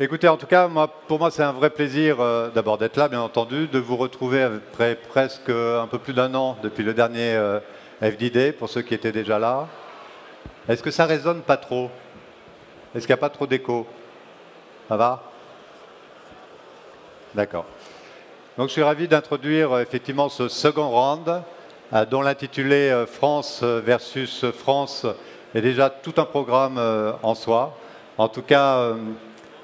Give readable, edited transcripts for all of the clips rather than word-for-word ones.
Écoutez, en tout cas, pour moi, c'est un vrai plaisir d'abord d'être là, bien entendu, de vous retrouver après presque un peu plus d'un an depuis le dernier FDD, pour ceux qui étaient déjà là. Est-ce que ça résonne pas trop? Est-ce qu'il n'y a pas trop d'écho? Ça va? D'accord. Donc, je suis ravi d'introduire effectivement ce second round, dont l'intitulé France versus France est déjà tout un programme en soi. En tout cas,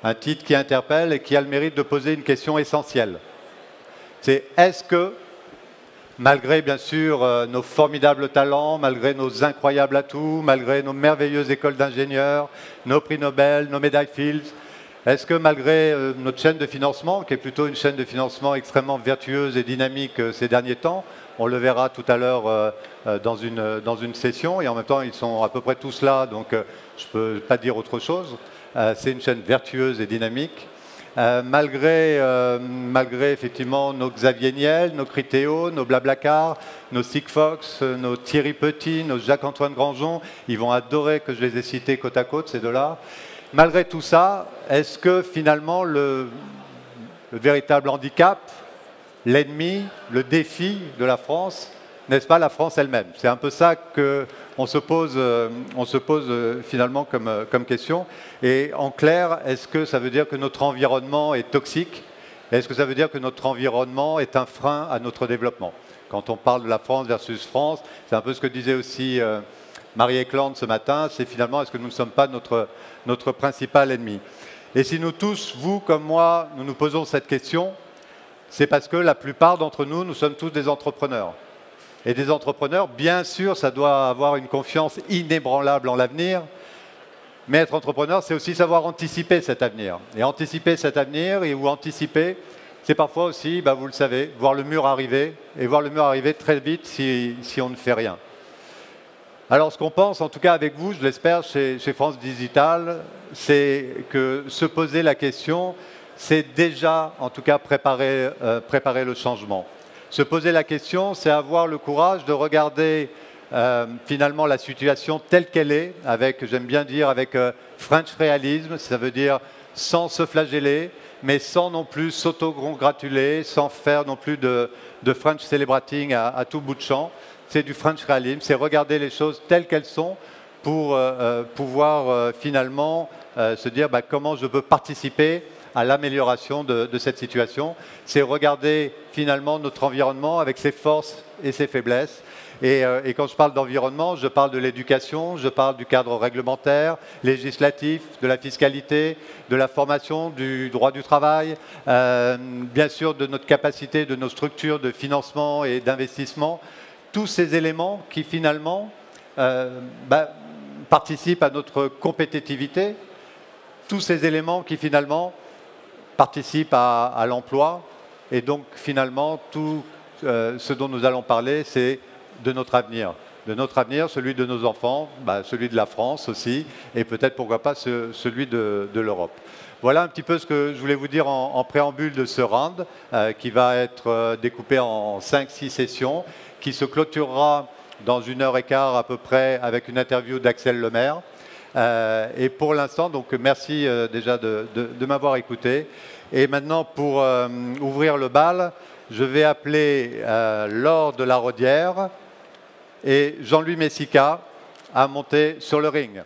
un titre qui interpelle et qui a le mérite de poser une question essentielle. C'est est-ce que, malgré bien sûr nos formidables talents, malgré nos incroyables atouts, malgré nos merveilleuses écoles d'ingénieurs, nos prix Nobel, nos médailles Fields, est-ce que malgré notre chaîne de financement, qui est plutôt une chaîne de financement extrêmement vertueuse et dynamique ces derniers temps, on le verra tout à l'heure dans une session, et en même temps ils sont à peu près tous là, donc je ne peux pas dire autre chose. C'est une chaîne vertueuse et dynamique. Malgré effectivement nos Xavier Niel, nos Criteo, nos Blablacar, nos Sigfox, nos Thierry Petit, nos Jacques-Antoine Granjon, ils vont adorer que je les ai cités côte à côte, ces deux-là. Malgré tout ça, est-ce que finalement le véritable handicap, l'ennemi, le défi de la France, n'est-ce pas la France elle-même? C'est un peu ça qu'on se pose, finalement comme question. Et en clair, est-ce que ça veut dire que notre environnement est toxique? Est-ce que ça veut dire que notre environnement est un frein à notre développement? Quand on parle de la France versus France, c'est un peu ce que disait aussi Marie Eklund ce matin, c'est finalement est-ce que nous ne sommes pas notre principal ennemi? Et si nous tous, vous comme moi, nous nous posons cette question, c'est parce que la plupart d'entre nous, nous sommes tous des entrepreneurs. Et des entrepreneurs, bien sûr, ça doit avoir une confiance inébranlable en l'avenir, mais être entrepreneur, c'est aussi savoir anticiper cet avenir. Et anticiper cet avenir, ou anticiper, c'est parfois aussi, vous le savez, voir le mur arriver, et voir le mur arriver très vite si on ne fait rien. Alors ce qu'on pense, en tout cas avec vous, je l'espère, chez France Digital, c'est que se poser la question, c'est déjà, en tout cas, préparer le changement. Se poser la question, c'est avoir le courage de regarder finalement la situation telle qu'elle est, avec, j'aime bien dire, avec French réalisme, ça veut dire sans se flageller, mais sans non plus s'auto-congratuler, sans faire non plus de French celebrating à tout bout de champ. C'est du French réalisme, c'est regarder les choses telles qu'elles sont pour pouvoir finalement se dire comment je peux participer à l'amélioration de cette situation. C'est regarder finalement notre environnement avec ses forces et ses faiblesses. Et quand je parle d'environnement, je parle de l'éducation, je parle du cadre réglementaire, législatif, de la fiscalité, de la formation, du droit du travail, bien sûr de notre capacité, de nos structures de financement et d'investissement. Tous ces éléments qui finalement participent à notre compétitivité, tous ces éléments qui finalement participent à l'emploi, et donc finalement tout ce dont nous allons parler, c'est de notre avenir, celui de nos enfants, celui de la France aussi, et peut-être pourquoi pas celui de l'Europe. Voilà un petit peu ce que je voulais vous dire en préambule de ce round, qui va être découpé en 5-6 sessions, qui se clôturera dans 1h15 à peu près avec une interview d'Axel Lemaire. Et pour l'instant, donc merci déjà de m'avoir écouté. Et maintenant, pour ouvrir le bal, je vais appeler Laure de la Rodière et Jean-Louis Messica à monter sur le ring.